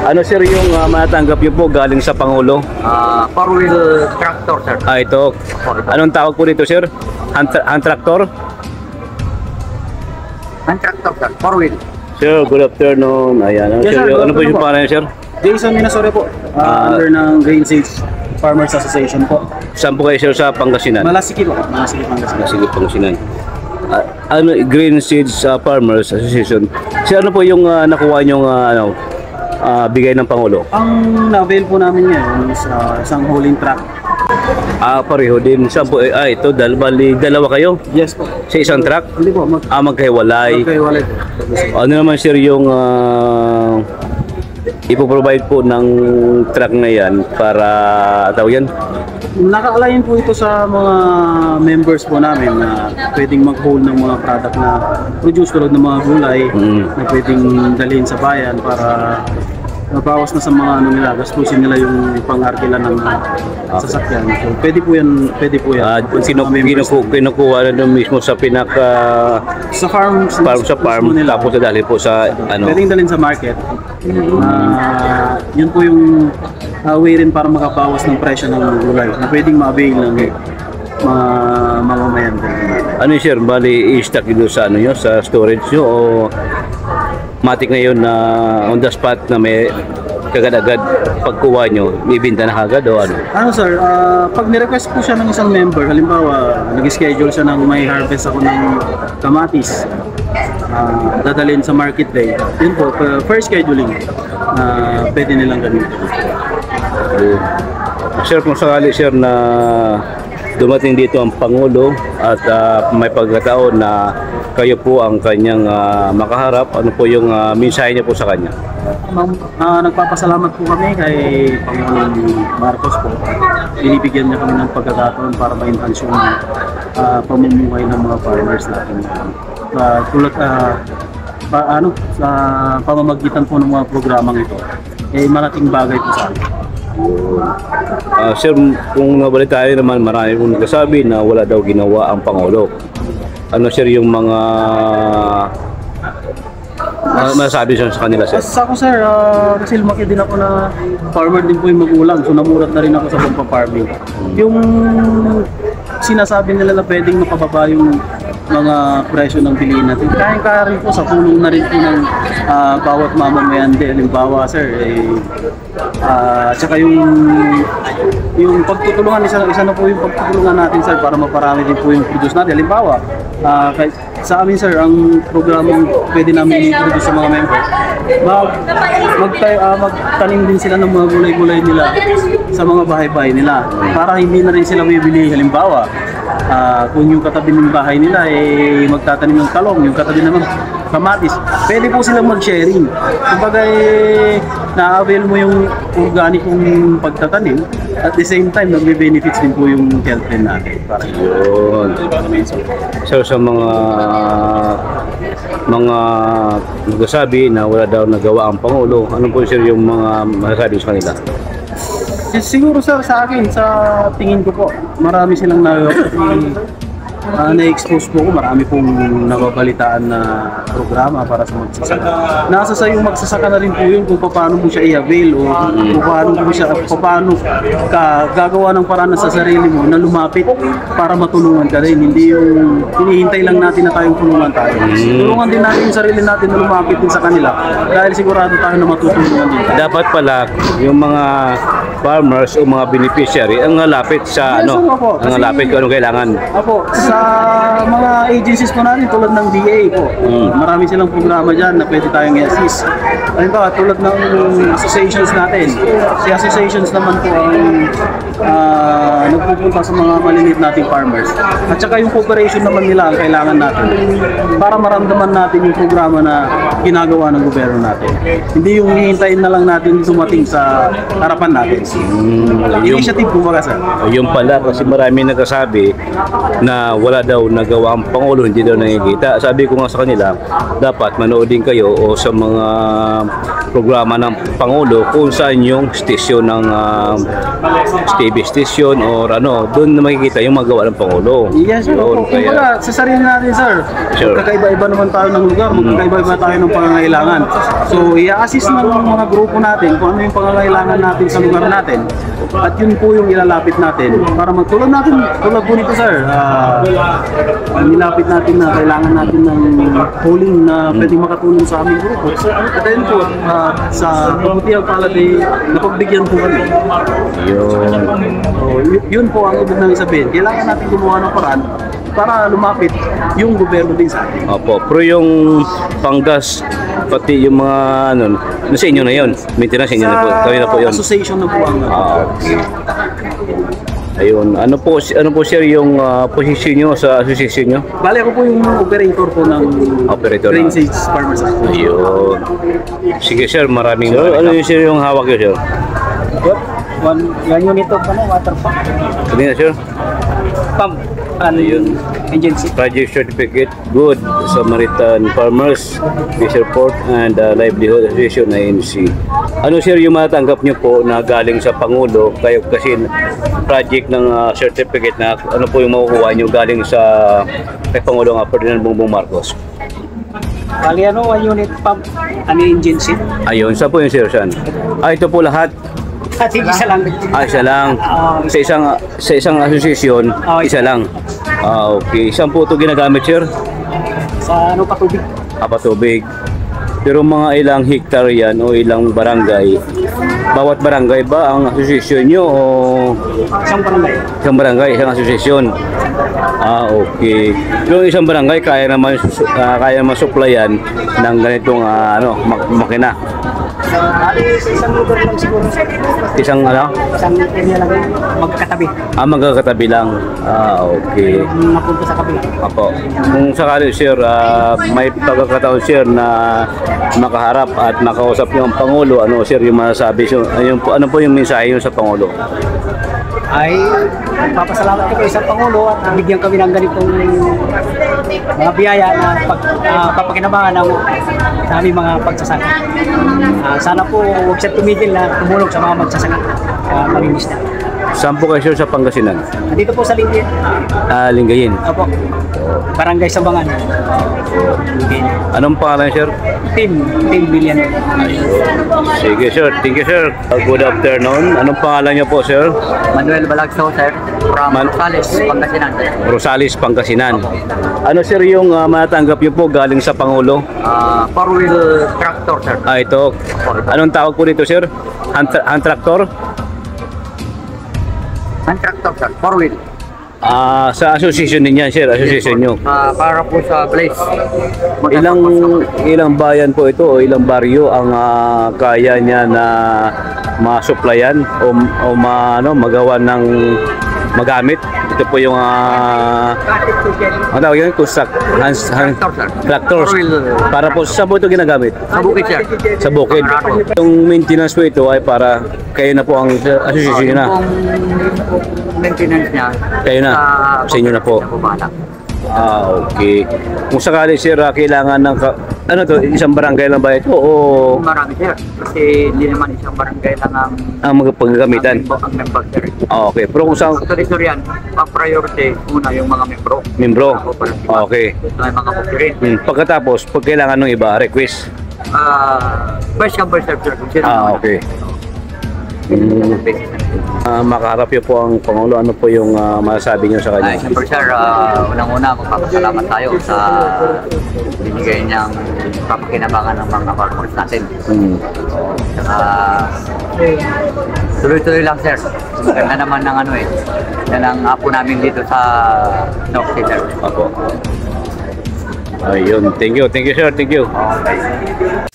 Ano sir yung matatanggap niyo po galing sa Pangulo? Four-wheel tractor, sir. Ito. Anong tawag po dito sir? Hand tractor? Hand tractor, sir. Four-wheel. Sir, good afternoon. Ayan. Yes, sir. Ano po yung pangalan niyo sir? Jason Minasore po, under ng Grain Seeds Farmers Association po. Saan po kayo sir sa Pangasinan? Malasiki po, Malasiki Pangasinan. Sige, Pangasinan. Grain Seeds Farmers Association. Sir, ano po yung nakuha niyong bigay ng Pangulo? Ang na-avail po namin ngayon is isang hauling truck. Pareho din. Saan po? Ito, dalawa kayo? Yes po. Sa isang truck? Hindi po, Magkahiwalay. magkahiwalay. Ano naman sir yung ipoprovide po ng truck na yan para yan? Naka-align po ito sa mga members po namin na pwedeng mag-haul ng mga product na produce tulad ng mga gulay na pwedeng dalhin sa bayan para mabawas na sa mga nila, gastusin nila yung pang-arkila ng sasakyan. So, pwede po yan. Kinukuha na doon mismo sa Sa farm, nila. Tapos dali po sa Pwedeng dalhin sa market. Yun po yung way rin para makabawas ng presyo ng gulay na pwedeng ma-avail ng mga mamamayan. Ano sir, bali i-stock nyo sa sa storage nyo o matik na yun na on the spot na may kagad-agad pagkuha nyo, ibinta na kagad o ano? Ano sir, pag ni-request po siya ng isang member, halimbawa nag-schedule siya ng may harvest ako ng kamatis, dadalhin sa market day, yun po, first scheduling, pwede nilang gamitin. Sir, kung sakali sir na dumating dito ang Pangulo at may pagkataon na kayo po ang kanyang makaharap, ano po yung mensahe niya po sa kanya? Nagpapasalamat po kami kay Pangulong Marcos po. Binibigyan niya kami ng pagkakataon para ma-enhance yung pamumuhay ng mga farmers natin. Tulad sa pamamagitan po ng mga programang ito, malaking bagay po sa akin. Sir, kung nabalitaan naman, marami pong nagsasabi na wala daw ginawa ang Pangulo. Ano sir yung mga masasabi siya sa kanila sir? Ako sir, kasi lumaki din ako na farmer din po yung magulang, so namulat na rin ako sa pagpa-farming. Yung sinasabi nila na pwedeng makababa yung mga presyo ng bilihin natin, kaya rin po sa tulong na rin po ng bawat mamamayan din. Halimbawa sir, tsaka yung pagtutulungan, isa na po yung pagtutulungan natin sir para maparami din po yung produce natin. Halimbawa, sa amin sir, ang programang pwede namin i-introduce sa mga member, magtanim din sila ng mga gulay-gulay nila sa mga bahay-bahay nila para hindi na rin sila bibili. Halimbawa, kung yung katabi ng bahay nila magtatanim ng talong, yung katabi naman kamatis, pwede po silang mag-sharing. Kumbaga na-avail mo yung organikong pagtatanim, at the same time nagbe-benefits din po yung health din natin. Parang yun. So sa mga nagsasabi na wala daw nagawa ang Pangulo, ano po sir yung mga masasabi sa kanila? Siguro sir, sa akin, sa tingin ko po, marami silang na-expose po ko, marami pong nababalitaan na programa para sa magsasaka. Nasa sa yung magsasaka na rin po yun kung paano mo siya i-avail o kung paano ka gagawa ng paraan sa sarili mo na lumapit para matulungan ka rin. Hindi yung hinihintay lang natin na tayong tulungan tayo. Tulungan din natin yung sarili natin na lumapit din sa kanila dahil sigurado tayo na matutulungan din tayo. Dapat pala yung mga farmers o mga beneficiary ang lapit sa ang lapit kung anong kailangan. Apo, sa mga agencies po natin tulad ng DA po, marami silang programa dyan na pwede tayong i-assist. Halimbawa, tulad ng associations natin, si associations naman po ang nagpupunta sa mga maliliit nating farmers. At saka yung cooperation naman nila ang kailangan natin para maramdaman natin yung programa na ginagawa ng gobyerno natin. Hindi yung hihintayin na lang natin dumating sa harapan natin. Initiative kumbaga sir. Yung pala kasi marami nagsasabi na wala daw nagawa ang Pangulo, hindi daw nakikita. Sabi ko nga sa kanila, dapat manood din kayo o sa mga programa ng Pangulo kung saan yung station ng TV station or ano, doon na makikita yung magawa ng Pangulo. Yes, sir. Yun, Kumbaga, sa sarili natin, sir. Sure. Magkakaiba-iba naman tayo ng lugar, magkakaiba-iba tayo ng pangangailangan. So, i-assist na ng mga grupo natin kung ano yung pangangailangan natin sa lugar natin. At yun po yung ilalapit natin para magtulad natin, tulad po nito, sir. Nilapit natin na kailangan natin ng polling na pwedeng makatulong sa aming grupo. At ayun po, sa kabutihang palad ay napagbigyan po kami. Yun po ang ibig namin sabihin. Kailangan natin gumawa ng paraan para lumapit yung gobyerno din sa atin. Opo, pero yung panggas, pati yung mga ano, nasa inyo na yun. Maintenance inyo na po. Kami na po yun. Association na po ang Okay. Ayun, ano po sir yung posisyon nyo sa association nyo? bali ako po yung operator po ng Operator Green na. Sage Farmers Association. Ayun. Sige sir, maraming ano yung sir yung hawak nyo sir? Yan unit of water pump. Hindi na sir? Pump. Ano yun? Agency. Project Certificate, Good Samaritan Farmers, Fisher Port and Livelihood Association, INC. Ano sir yung matanggap nyo po na galing sa Pangulo kayo kasi project ng certificate na ano po yung makukuha nyo galing sa kay Pangulo nga Ferdinand Bongbong Marcos? Bali ano, unit pump. Ano yung agency? Ayun, saan po yung sir saan? Ito po lahat. Kasi isa lang. Isa lang. Sa isang association, isa lang. Okay. Saan po ito ginagamit, sir? Sa ano, patubig. Patubig. Pero mga ilang hektar yan o ilang barangay, bawat barangay ba ang association nyo o Isang barangay. isang barangay, isang association? Okay. Pero isang barangay kaya naman supplyan ng ganitong makina. Bali sa isang lugar lang siguro. Isang Isang area lang magkatabi. magkakatabi lang. Okay. Napunta sa kabila. Apo. Kung sakali sir, may pagkakataon sir na makaharap at makausap niyo ang Pangulo, ano sir yung masasabi niyo? Ano po yung mensahe niyo sa Pangulo? Ay, nagpapasalamat ko sa Pangulo at nabigyan kami ng ganitong mga biyaya na papakinabangan ng sa aming mga pagsasaka. Sana po huwag siya tumigil na tumulong sa mga magsasaka mangingisda. Saan po kayo sir sa Pangasinan? Dito po sa Lingayen. Lingayen. Opo. Barangay Sambangan. Anong pangalan sir? Team Billion. Sige sir, thank you sir. Good afternoon. Anong pangalan niyo po sir? Manuel Balagso, sir. From Rosales, Pangasinan, sir. Rosales, Pangasinan. Ano sir yung matanggap niyo po galing sa Pangulo? Four-wheel tractor, sir. Ito. Anong tawag po dito sir? Hand tractor? Ang tractor, sir. Four-wheel. Sa association din yan sir, association nyo. Para po sa place. Ilang bayan po ito o ilang baryo ang kaya niya na masupplyan o magawa ng magamit? Ito po yung ang tawag yun, tractors. Para po sa po ito ginagamit? Sa bukid, sir. Sa bukid. Yung maintenance po ito ay para kayo na po ang association nyo na. Yung maintenance niya. Kayo na. Sa inyo na po. Okay. Kung sakali sir, kailangan ng isang barangay lang ba ito o Marami, sir. Kasi hindi naman isang barangay lang ang magpagagamitan? ang member, sir. Okay. Pero kung saan Actually, sir, yan, ang priority una yung mga membro? Okay. May mga bukirin. Pagkatapos, pag kailangan ng iba, request. First come, first serve, sir. Kung sino naman. Okay. Makaharap niyo po ang Pangulo, ano po yung masasabi niyo sa kanya? Siyempre, sir, unang-una magpapasalamat tayo sa binigay niyang papakinabangan ng mga farmers natin. Tuloy-tuloy lang, sir. Ganda naman ng yan ang apo namin dito sa North, sir. Opo. Ayun, thank you sir, thank you. Okay.